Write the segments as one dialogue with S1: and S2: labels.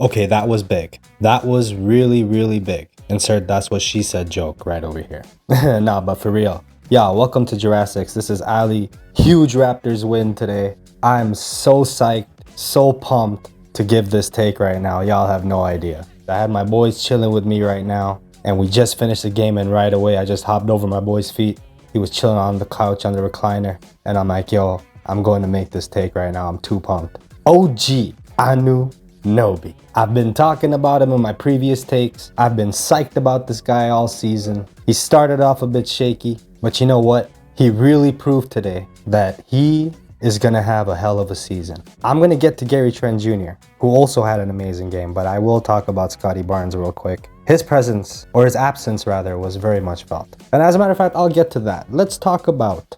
S1: Okay, that was big. That was really, really big. Insert "that's what she said" joke right over here. Nah, but for real. Yeah, welcome to Jurassics. This is Ali. Huge Raptors win today. I'm so psyched, so pumped to give this take right now. Y'all have no idea. I had my boys chilling with me right now, and we just finished the game, and right away I just hopped over my boy's feet. He was chilling on the couch on the recliner, and I'm like, yo, I'm going to make this take right now. I'm too pumped. O.G Anunoby. I've been talking about him in my previous takes. I've been psyched about this guy all season. He started off a bit shaky, but you know what? He really proved today that he is going to have a hell of a season. I'm going to get to Trent Jr., who also had an amazing game, but I will talk about Scottie Barnes real quick. His presence, or his absence rather, was very much felt. And as a matter of fact, I'll get to that. Let's talk about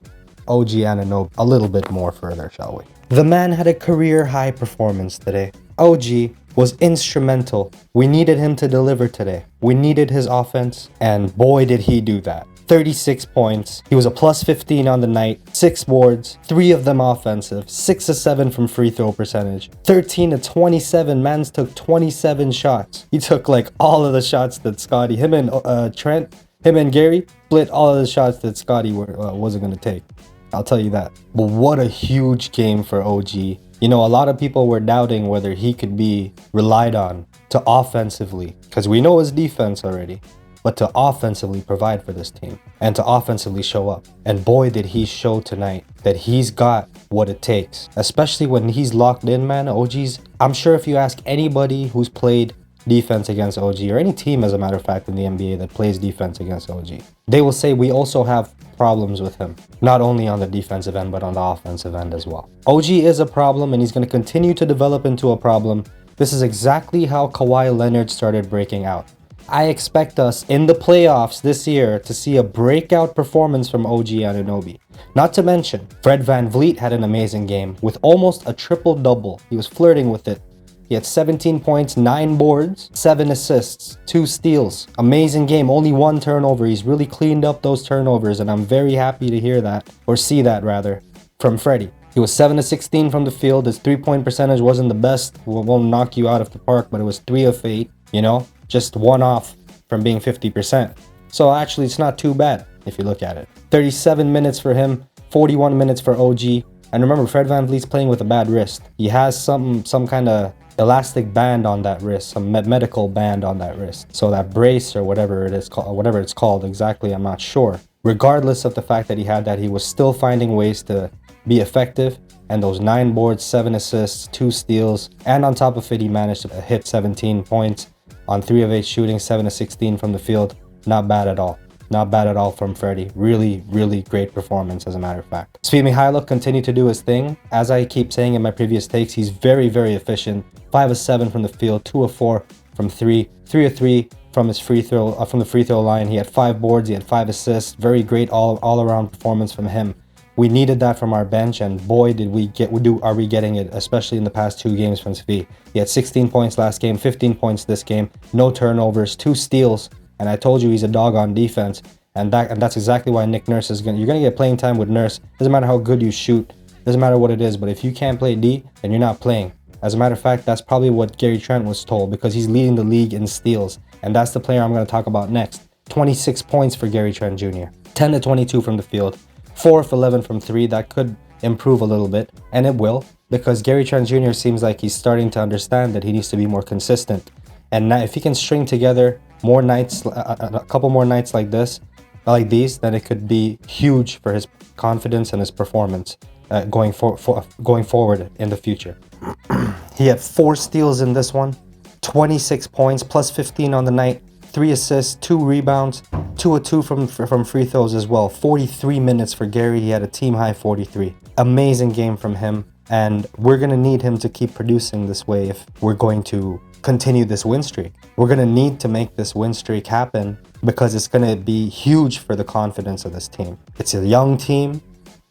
S1: O.G Anunoby a little bit more further, shall we? The man had a career high performance today. OG was instrumental. We needed him to deliver today. We needed his offense, and boy did he do that. 36 points. He was a plus 15 on the night, 6 boards, 3 of them offensive, 6 of 7 from free throw percentage, 13 of 27. Mans took 27 shots. He took like all of the shots that Scotty, him and Trent, him and Gary split all of the shots that Scotty wasn't going to take. I'll tell you that. But what a huge game for OG. You know, a lot of people were doubting whether he could be relied on to offensively, because we know his defense already, but to offensively provide for this team and to offensively show up. And boy, did he show tonight that he's got what it takes, especially when he's locked in, man. I'm sure if you ask anybody who's played defense against OG, or any team as a matter of fact in the NBA that plays defense against OG, they will say we also have problems with him, not only on the defensive end but on the offensive end as well. OG is a problem, and he's going to continue to develop into a problem. This is exactly how Kawhi Leonard started breaking out. I expect us in the playoffs this year to see a breakout performance from OG Anunoby. Not to mention, Fred VanVleet had an amazing game with almost a triple-double. He was flirting with it. He had 17 points, 9 boards, 7 assists, 2 steals. Amazing game, only 1 turnover. He's really cleaned up those turnovers, and I'm very happy to hear that, or see that rather, from Freddie. He was 7 of 16 from the field. His 3-point percentage wasn't the best. Won't knock you out of the park, but it was 3 of 8, you know? Just 1 off from being 50%. So actually, it's not too bad if you look at it. 37 minutes for him, 41 minutes for OG. And remember, Fred VanVleet's playing with a bad wrist. He has some kind of elastic band on that wrist, some medical band on that wrist. So that brace or whatever it is called, whatever it's called exactly, I'm not sure. Regardless of the fact that he had that, he was still finding ways to be effective. And those 9 boards, 7 assists, 2 steals, and on top of it, he managed to hit 17 points on 3 of 8 shooting, 7 of 16 from the field. Not bad at all. Not bad at all from Freddie. Really, really great performance, as a matter of fact. Svi Mykhailiuk continued to do his thing. As I keep saying in my previous takes, he's very, very efficient. 5 of 7 from the field, 2 of 4 from 3, 3 of 3 from his free throw, from the free throw line. He had 5 boards, he had 5 assists. Very great all-around performance from him. We needed that from our bench, and boy, are we getting it, especially in the past 2 games from Svi. He had 16 points last game, 15 points this game, no turnovers, 2 steals, and I told you he's a dog on defense, and that's exactly why Nick Nurse you're gonna get playing time with Nurse. Doesn't matter how good you shoot, doesn't matter what it is, but if you can't play D, then you're not playing. As a matter of fact, that's probably what Gary Trent was told, because he's leading the league in steals, and that's the player I'm going to talk about next. 26 points for Gary Trent Jr. 10 to 22 from the field, 4 of 11 from 3. That could improve a little bit, and it will, because Gary Trent Jr. seems like he's starting to understand that he needs to be more consistent. And now, if he can string together more nights, a couple more nights like these, then it could be huge for his confidence and his performance going forward in the future. He had 4 steals in this one, 26 points, plus 15 on the night, 3 assists, 2 rebounds, 2 of 2 from free throws as well. 43 minutes for Gary. He had a team high 43. Amazing game from him, and we're going to need him to keep producing this way if we're going to continue this win streak. We're going to need to make this win streak happen, because it's going to be huge for the confidence of this team. It's a young team,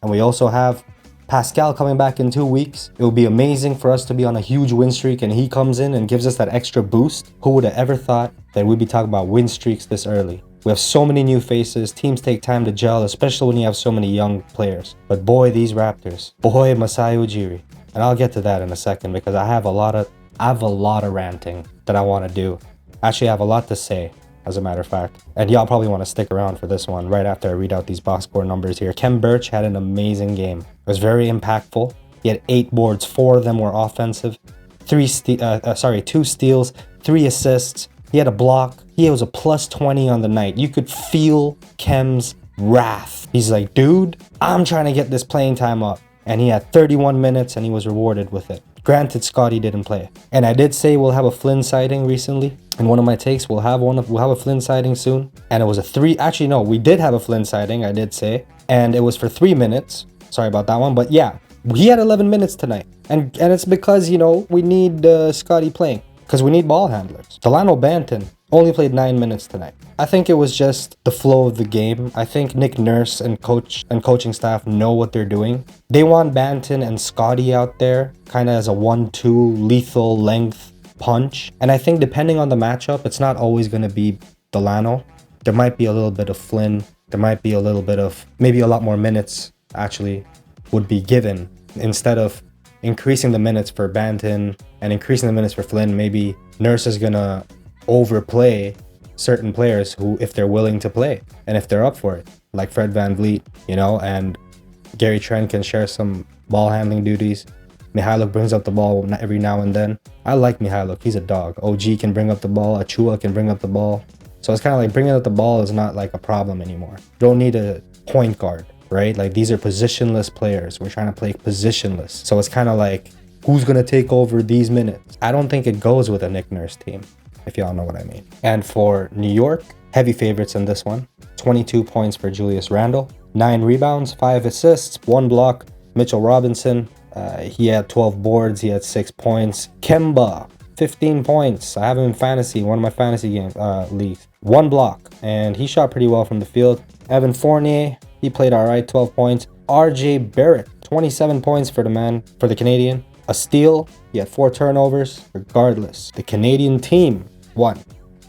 S1: and we also have Pascal coming back in 2 weeks. It would be amazing for us to be on a huge win streak, and he comes in and gives us that extra boost. Who would have ever thought that we'd be talking about win streaks this early? We have so many new faces. Teams take time to gel, especially when you have so many young players. But boy, these Raptors. Boy, Masai Ujiri. And I'll get to that in a second, because I have a lot of I have a lot of ranting that I want to do. Actually, I have a lot to say, as a matter of fact. And y'all probably want to stick around for this one right after I read out these box score numbers here. Kem Birch had an amazing game. It was very impactful. He had 8 boards, 4 of them were offensive. 2 steals, 3 assists. He had a block. He was a plus 20 on the night. You could feel Kem's wrath. He's like, dude, I'm trying to get this playing time up. And he had 31 minutes and he was rewarded with it. Granted, Scottie didn't play. And I did say we'll have a Flynn sighting recently. In one of my takes, we'll have a Flynn sighting soon. And it was a 3. Actually, no, we did have a Flynn sighting, I did say. And it was for 3 minutes. Sorry about that one. But yeah, he had 11 minutes tonight. And it's because, you know, we need Scottie playing. Because we need ball handlers. Delano Banton only played 9 minutes tonight. I think it was just the flow of the game. I think Nick Nurse and coaching staff know what they're doing. They want Banton and Scottie out there kind of as a 1-2 lethal length punch. And I think depending on the matchup, it's not always going to be Delano. There might be a little bit of Flynn. There might be a little bit of, maybe a lot more minutes actually would be given instead of increasing the minutes for Banton and increasing the minutes for Flynn. Maybe Nurse is gonna overplay certain players who, if they're willing to play and if they're up for it, like Fred VanVleet, you know, and Gary Trent can share some ball handling duties. Mykhailiuk brings up the ball every now and then. I like Mykhailiuk, he's a dog. OG can bring up the ball, Achua can bring up the ball. So it's kind of like bringing up the ball is not like a problem anymore. You don't need a point guard, right? Like these are positionless players. We're trying to play positionless. So it's kind of like, who's going to take over these minutes? I don't think it goes with a Nick Nurse team, if y'all know what I mean. And for New York, heavy favorites in this one. 22 points for Julius Randle, 9 rebounds, 5 assists, 1 block. Mitchell Robinson, he had 12 boards, he had 6 points. Kemba, 15 points. I have him in fantasy, one of my fantasy game leagues. 1 block, and he shot pretty well from the field. Evan Fournier, he played all right, 12 points. RJ Barrett, 27 points for the Canadian. A steal, he had 4 turnovers. Regardless, the Canadian team won,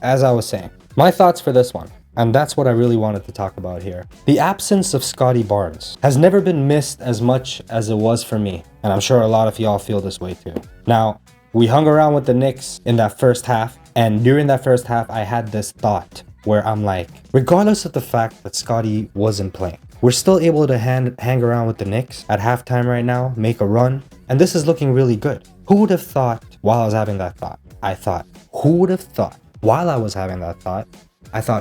S1: as I was saying. My thoughts for this one, and that's what I really wanted to talk about here. The absence of Scottie Barnes has never been missed as much as it was for me, and I'm sure a lot of y'all feel this way too. Now, we hung around with the Knicks in that first half, and during that first half, I had this thought where I'm like, regardless of the fact that Scottie wasn't playing, we're still able to hang around with the Knicks at halftime right now, make a run, and this is looking really good. Who would have thought while I was having that thought? Who would have thought while I was having that thought?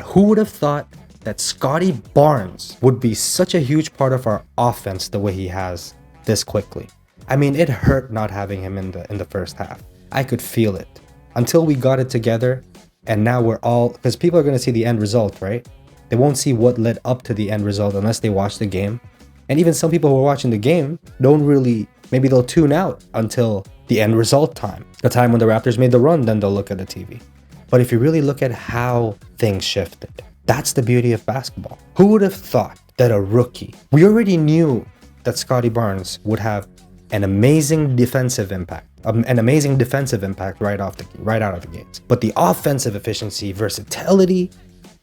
S1: Who would have thought that Scottie Barnes would be such a huge part of our offense the way he has this quickly? I mean, it hurt not having him in the first half. I could feel it until we got it together, and now we're all, because people are going to see the end result, right? They won't see what led up to the end result unless they watch the game. And even some people who are watching the game don't really, maybe they'll tune out until the end result time. The time when the Raptors made the run, then they'll look at the TV. But if you really look at how things shifted, that's the beauty of basketball. Who would have thought that a rookie, we already knew that Scottie Barnes would have an amazing defensive impact right out of the gates. But the offensive efficiency, versatility,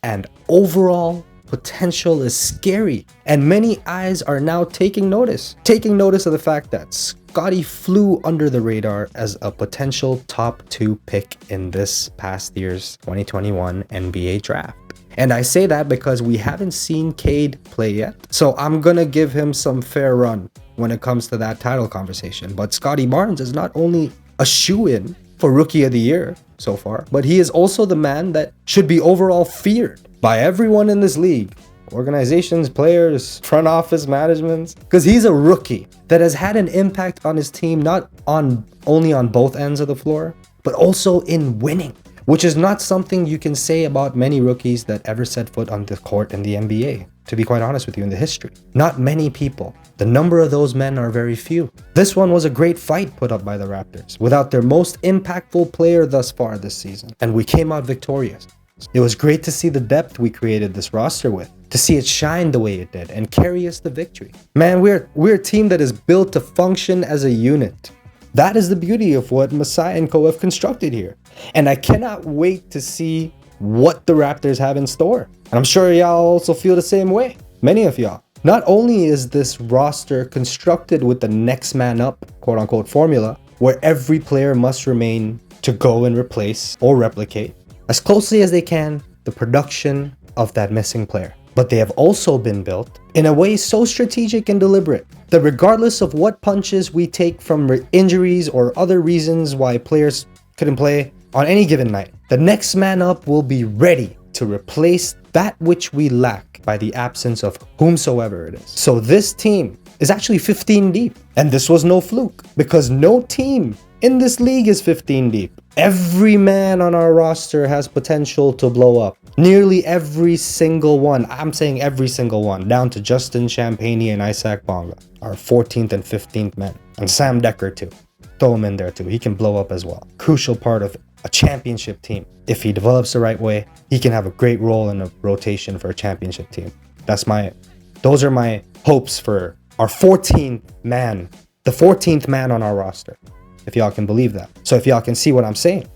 S1: and overall potential is scary. And many eyes are now taking notice of the fact that Scottie flew under the radar as a potential top 2 pick in this past year's 2021 NBA draft. And I say that because we haven't seen Cade play yet. So I'm gonna give him some fair run when it comes to that title conversation. But Scottie Barnes is not only a shoo-in for Rookie of the Year so far, but he is also the man that should be overall feared by everyone in this league. Organizations, players, front office, management, because he's a rookie that has had an impact on his team, not only on both ends of the floor, but also in winning, which is not something you can say about many rookies that ever set foot on the court in the NBA. To be quite honest with you, in the history, not many people. The number of those men are very few. This one was a great fight put up by the Raptors without their most impactful player thus far this season, and we came out victorious. It was great to see the depth we created this roster with, to see it shine the way it did and carry us to victory. Man, we're a team that is built to function as a unit. That is the beauty of what Masai and Co have constructed here. And I cannot wait to see what the Raptors have in store. And I'm sure y'all also feel the same way. Many of y'all. Not only is this roster constructed with the next man up, quote unquote, formula, where every player must remain to go and replace or replicate as closely as they can the production of that missing player. But they have also been built in a way so strategic and deliberate that regardless of what punches we take from injuries or other reasons why players couldn't play on any given night, the next man up will be ready to replace that which we lack by the absence of whomsoever it is. So this team is actually 15 deep. And this was no fluke, because no team in this league is 15 deep. Every man on our roster has potential to blow up. Nearly every single one, I'm saying every single one, down to Justin Champagnie and Isaac Bonga, our 14th and 15th men. And Sam Dekker too. Throw him in there too. He can blow up as well. Crucial part of a championship team. If he develops the right way, he can have a great role in a rotation for a championship team. Those are my hopes for our 14th man, the 14th man on our roster, if y'all can believe that. So if y'all can see what I'm saying.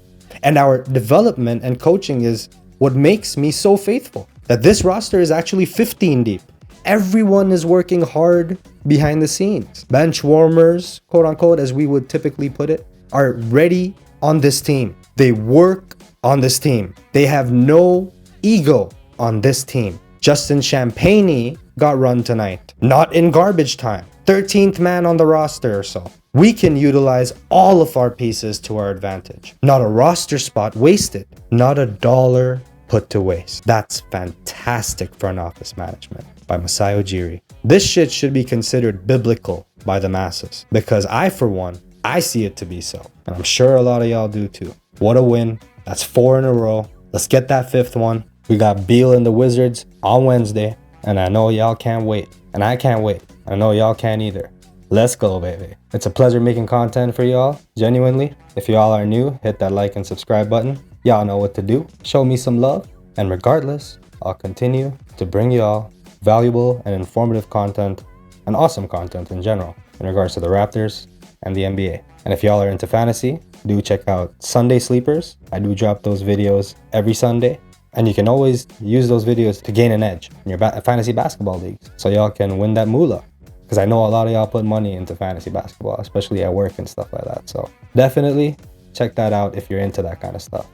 S1: And our development and coaching is what makes me so faithful, that this roster is actually 15 deep. Everyone is working hard behind the scenes. Bench warmers, quote unquote, as we would typically put it, are ready on this team. They work on this team. They have no ego on this team. Justin Champagnie got run tonight, not in garbage time. 13th man on the roster or so. We can utilize all of our pieces to our advantage. Not a roster spot wasted. Not a dollar put to waste. That's fantastic front office management by Masai Ujiri. This shit should be considered biblical by the masses, because for one, I see it to be so. And I'm sure a lot of y'all do too. What a win. That's 4 in a row. Let's get that 5th one. We got Beal and the Wizards on Wednesday, and I know y'all can't wait. And I can't wait. I know y'all can't either. Let's go, baby. It's a pleasure making content for y'all, genuinely. If y'all are new, hit that like and subscribe button. Y'all know what to do. Show me some love. And regardless, I'll continue to bring y'all valuable and informative content and awesome content in general in regards to the Raptors and the NBA. And if y'all are into fantasy, do check out Sunday Sleepers. I do drop those videos every Sunday. And you can always use those videos to gain an edge in your fantasy basketball leagues, so y'all can win that moolah. Because I know a lot of y'all put money into fantasy basketball, especially at work and stuff like that. So definitely check that out if you're into that kind of stuff.